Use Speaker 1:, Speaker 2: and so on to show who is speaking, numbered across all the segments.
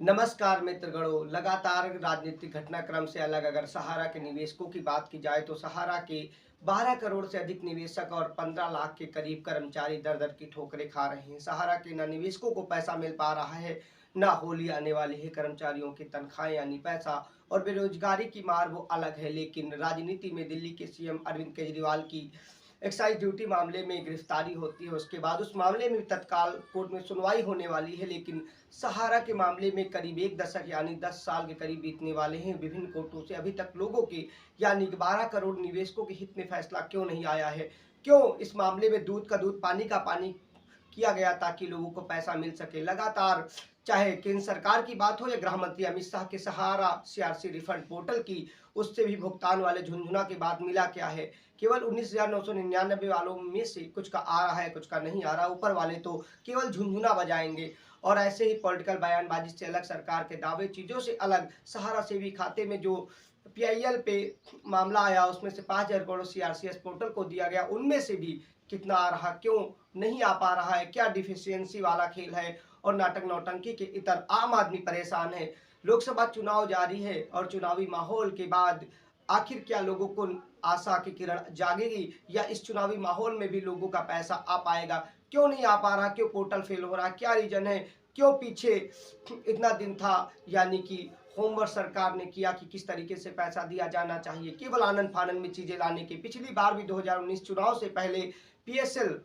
Speaker 1: नमस्कार मित्रगणों, लगातार राजनीतिक घटनाक्रम से अलग अगर सहारा के निवेशकों की बात की जाए तो सहारा के 12 करोड़ से अधिक निवेशक और 15 लाख के करीब कर्मचारी दर दर की ठोकरें खा रहे हैं। सहारा के न निवेशकों को पैसा मिल पा रहा है, न होली आने वाली है। कर्मचारियों की तनख्वाहें यानी पैसा और बेरोजगारी की मार वो अलग है। लेकिन राजनीति में दिल्ली के सीएम अरविंद केजरीवाल की एक्साइज ड्यूटी मामले में गिरफ्तारी होती है, उसके बाद उस मामले में तत्काल कोर्ट में सुनवाई होने वाली है। लेकिन सहारा के मामले में करीब एक दशक यानी 10 साल के करीब बीतने वाले हैं। विभिन्न कोर्टों से अभी तक लोगों के यानी 12 करोड़ निवेशकों के हित में फैसला क्यों नहीं आया है? क्यों इस मामले में दूध का दूध पानी का पानी किया गया ताकि लोगों को पैसा मिल सके? लगातार चाहे केंद्र सरकार की बात हो या गृह मंत्री अमित शाह के सहारा सीआरसी रिफंड पोर्टल की, उससे भी भुगतान वाले झुंझुना के बाद मिला क्या है? केवल 19,999 वालों में से कुछ का आ रहा है, कुछ का नहीं आ रहा। ऊपर वाले तो केवल झुंझुना बजाएंगे। और ऐसे ही पॉलिटिकल बयानबाजी से अलग, सरकार के दावे चीजों से अलग, सहारा सेवी खाते में जो पीआईएल पे मामला आया उसमें से 5,000 करोड़ सीआरसीएस पोर्टल को दिया गया, उनमें से भी कितना आ रहा, क्यों नहीं आ पा रहा है? क्या डिफिशियंसी वाला खेल है? और नाटक नौटंकी के इतर आम आदमी परेशान है। लोकसभा चुनाव जारी है और चुनावी माहौल के बाद आखिर क्या लोगों को आशा की किरण जागेगी या इस चुनावी माहौल में भी लोगों का पैसा आ पाएगा? क्यों नहीं आ पा रहा? क्यों पोर्टल फेल हो रहा? क्या रीजन है? क्यों पीछे इतना दिन था? यानी कि होमवर्क सरकार ने किया कि किस तरीके से पैसा दिया जाना चाहिए, केवल आनंद फानन में चीजें लाने के। पिछली बार भी 2019 चुनाव से पहले पीएसएल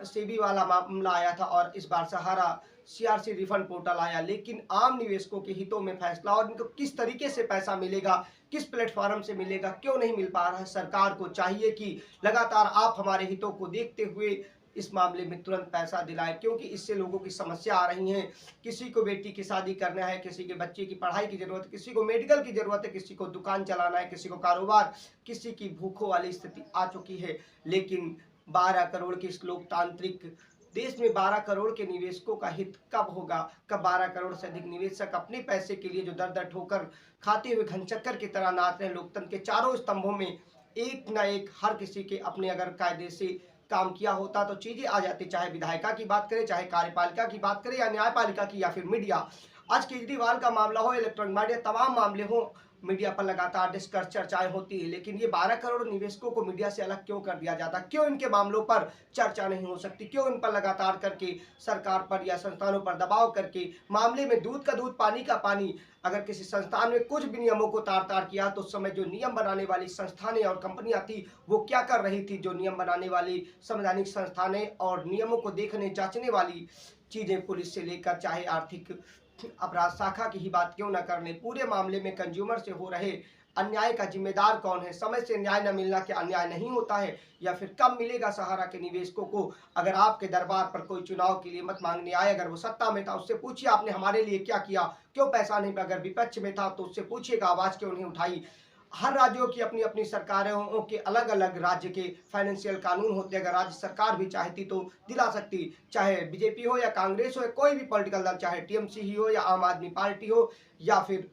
Speaker 1: सेबी वाला मामला आया था और इस बार सहारा सीआरसी रिफंड पोर्टल आया। लेकिन आम निवेशकों के हितों में फैसला और इनको किस तरीके से पैसा मिलेगा, किस प्लेटफॉर्म से मिलेगा, क्यों नहीं मिल पा रहा है? सरकार को चाहिए कि लगातार आप हमारे हितों को देखते हुए इस मामले में तुरंत पैसा दिलाए, क्योंकि इससे लोगों की समस्या आ रही है। किसी को बेटी की शादी करना है, किसी के बच्चे की पढ़ाई की जरूरत है, किसी को मेडिकल की जरूरत है, किसी को दुकान चलाना है, किसी को कारोबार, किसी की भूखों वाली स्थिति आ चुकी है। लेकिन 12 करोड़ के इस लोकतांत्रिक देश में 12 करोड़ के निवेशकों का हित कब होगा? कब 12 करोड़ से अधिक निवेशक अपने पैसे के लिए जो दर दर ठोकर खाते हुए घनचक्कर की तरह नाच रहे हैं, लोकतंत्र के चारों स्तंभों में एक ना एक हर किसी के अपने अगर कायदे से काम किया होता तो चीजें आ जाती। चाहे विधायिका की बात करें, चाहे कार्यपालिका की बात करें या न्यायपालिका की या फिर मीडिया। आज केजरीवाल का मामला हो, इलेक्ट्रॉनिक मीडिया, तमाम मामले हो, मीडिया पर लगातार डिस्कस चर्चाएं होती है। लेकिन ये 12 करोड़ निवेशकों को मीडिया से अलग क्यों कर दिया जाता? क्यों इनके मामलों पर चर्चा नहीं हो सकती? क्यों इन पर लगातार करके सरकार पर या संस्थानों पर दबाव करके मामले में दूध का दूध पानी का पानी? अगर किसी संस्थान में कुछ भी नियमों को तार तार किया तो उस समय जो नियम बनाने वाली संस्थानें और कंपनियां थी वो क्या कर रही थी? जो नियम बनाने वाली संवैधानिक संस्थानें और नियमों को देखने जांचने वाली चीजें, पुलिस से लेकर चाहे आर्थिक अपराध शाखा की ही बात क्यों न करने, पूरे मामले में कंज्यूमर से हो रहे अन्याय का जिम्मेदार कौन है? समय से न्याय न मिलना क्या अन्याय नहीं होता है? या फिर कब मिलेगा सहारा के निवेशकों को? अगर आपके दरबार पर कोई चुनाव के लिए मत मांगने आए, अगर वो सत्ता में था उससे पूछिए आपने हमारे लिए क्या किया, क्यों पैसा नहीं? अगर विपक्ष में था तो उससे पूछिएगा आवाज क्यों नहीं उठाई? हर राज्यों की अपनी अपनी सरकारों के अलग अलग राज्य के फाइनेंशियल कानून होते हैं। अगर राज्य सरकार भी चाहती तो दिला सकती, चाहे बीजेपी हो या कांग्रेस हो या कोई भी पॉलिटिकल दल, चाहे टीएमसी ही हो या आम आदमी पार्टी हो या फिर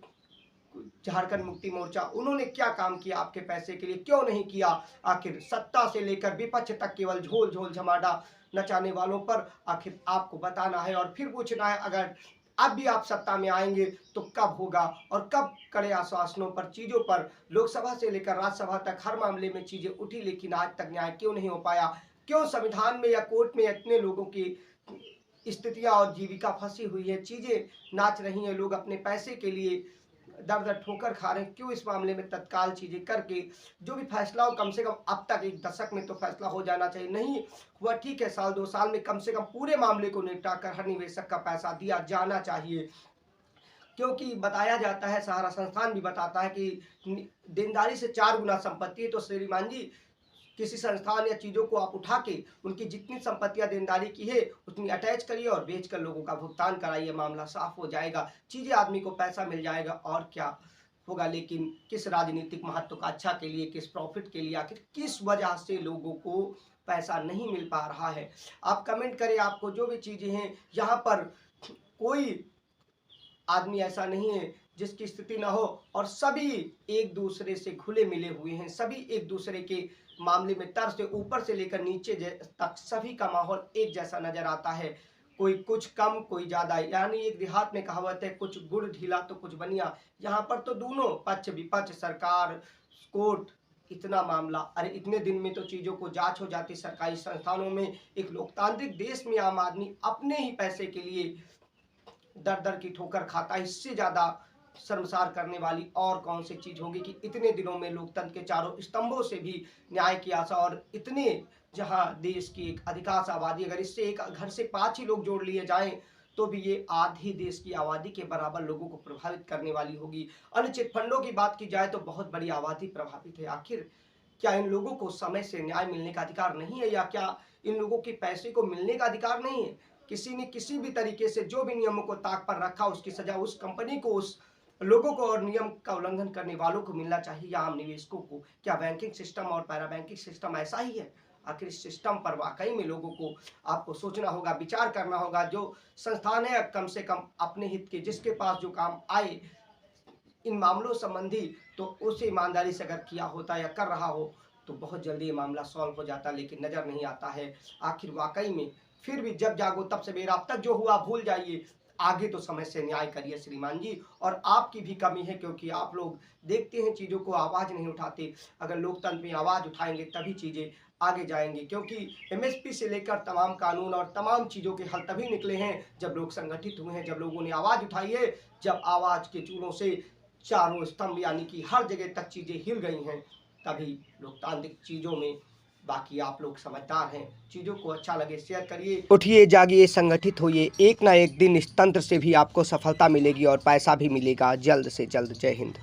Speaker 1: झारखंड मुक्ति मोर्चा। उन्होंने क्या काम किया आपके पैसे के लिए? क्यों नहीं किया? आखिर सत्ता से लेकर विपक्ष तक केवल झोल झोल झमाडा नचाने वालों पर आखिर आपको बताना है और फिर पूछना है, अगर अब भी आप सत्ता में आएंगे तो कब होगा और कब कड़े आश्वासनों पर, चीजों पर, लोकसभा से लेकर राज्यसभा तक हर मामले में चीजें उठी लेकिन आज तक न्याय क्यों नहीं हो पाया? क्यों संविधान में या कोर्ट में इतने लोगों की स्थितियां और जीविका फंसी हुई है, चीजें नाच रही हैं, लोग अपने पैसे के लिए दर दर ठोकर खा रहे हैं? क्यों इस मामले में तत्काल चीजें करके जो भी फैसला हो, कम से कम अब तक एक दशक में तो फैसला हो जाना चाहिए। नहीं हुआ ठीक है, साल 2 साल में कम से कम पूरे मामले को निपटा कर हर निवेशक का पैसा दिया जाना चाहिए। क्योंकि बताया जाता है, सहारा संस्थान भी बताता है कि देनदारी से 4 गुना संपत्ति है। तो श्रीमान जी, किसी संस्थान या चीजों को आप उठा के उनकी जितनी संपत्तियां देनदारी की है उतनी अटैच करिए और बेचकर लोगों का भुगतान कराइए, मामला साफ हो जाएगा, चीजें आदमी को पैसा मिल जाएगा और क्या होगा। लेकिन किस राजनीतिक महत्व का अच्छा के लिए, किस प्रॉफिट के लिए, आखिर किस वजह से लोगों को पैसा नहीं मिल पा रहा है? आप कमेंट करें, आपको जो भी चीजें हैं। यहाँ पर कोई आदमी ऐसा नहीं है जिसकी स्थिति ना हो और सभी एक दूसरे से घुले मिले हुए हैं। सभी एक दूसरे के मामले में तर से ऊपर से लेकर नीचे तक सभी का माहौल एक जैसा नजर आता है। कोई कुछ कम कोई ज्यादा, यानी एक देहात में कहावत है, कुछ गुड़ ढीला तो कुछ बनिया। यहाँ पर तो दोनों पक्ष विपक्ष, सरकार, कोर्ट, इतना मामला, अरे इतने दिन में तो चीजों को जांच हो जाती सरकारी संस्थानों में। एक लोकतांत्रिक देश में आम आदमी अपने ही पैसे के लिए दर दर की ठोकर खाता है। इससे ज्यादा शर्मसार करने वाली और कौन सी चीज होगी कि इतने दिनों में लोकतंत्र के चारों स्तंभों से भी न्याय की आशा, और इतने जहां देश की एक अधिकांश आबादी, अगर इससे एक घर से 5 ही लोग जोड़ लिए जाएं तो भी ये आधी देश की आबादी के बराबर लोगों को प्रभावित करने वाली होगी। अन्य चिटफंडों की बात की जाए तो बहुत बड़ी आबादी प्रभावित है। आखिर क्या इन लोगों को समय से न्याय मिलने का अधिकार नहीं है, या क्या इन लोगों के पैसे को मिलने का अधिकार नहीं है? किसी ने किसी भी तरीके से जो भी नियमों को ताक पर रखा, उसकी सजा उस कंपनी को, उस लोगों को और नियम का उल्लंघन करने वालों को मिलना चाहिए, या आम निवेशकों को? क्या बैंकिंग सिस्टम और पैरा बैंकिंग सिस्टम ऐसा ही है? आखिर इस सिस्टम पर वाकई में लोगों को आपको सोचना होगा, विचार करना होगा। जो संस्थान है कम से कम अपने हित के, जिसके पास जो काम आए इन मामलों संबंधी, तो उसे ईमानदारी से अगर किया होता या कर रहा हो तो बहुत जल्दी ये मामला सॉल्व हो जाता, लेकिन नजर नहीं आता है। आखिर वाकई में फिर भी जब जागो तब सवेरा, अब तक जो हुआ भूल जाइए, आगे तो समय से न्याय करिए श्रीमान जी। और आपकी भी कमी है, क्योंकि आप लोग देखते हैं चीजों को, आवाज नहीं उठाते। अगर लोकतंत्र में आवाज उठाएंगे तभी चीजें आगे जाएंगे, क्योंकि एमएसपी से लेकर तमाम कानून और तमाम चीजों के हल तभी निकले हैं जब लोग संगठित हुए हैं, जब लोगों ने आवाज उठाई है, जब आवाज के चूलों से चारों स्तंभ यानी कि हर जगह तक चीजें हिल गई हैं, तभी लोकतांत्रिक चीजों में। बाकी आप लोग समझदार हैं, चीजों को अच्छा लगे शेयर करिए। उठिए जागिए, संगठित होइए, एक ना एक दिन इस तंत्र से भी आपको सफलता मिलेगी और पैसा भी मिलेगा जल्द से जल्द। जय हिंद।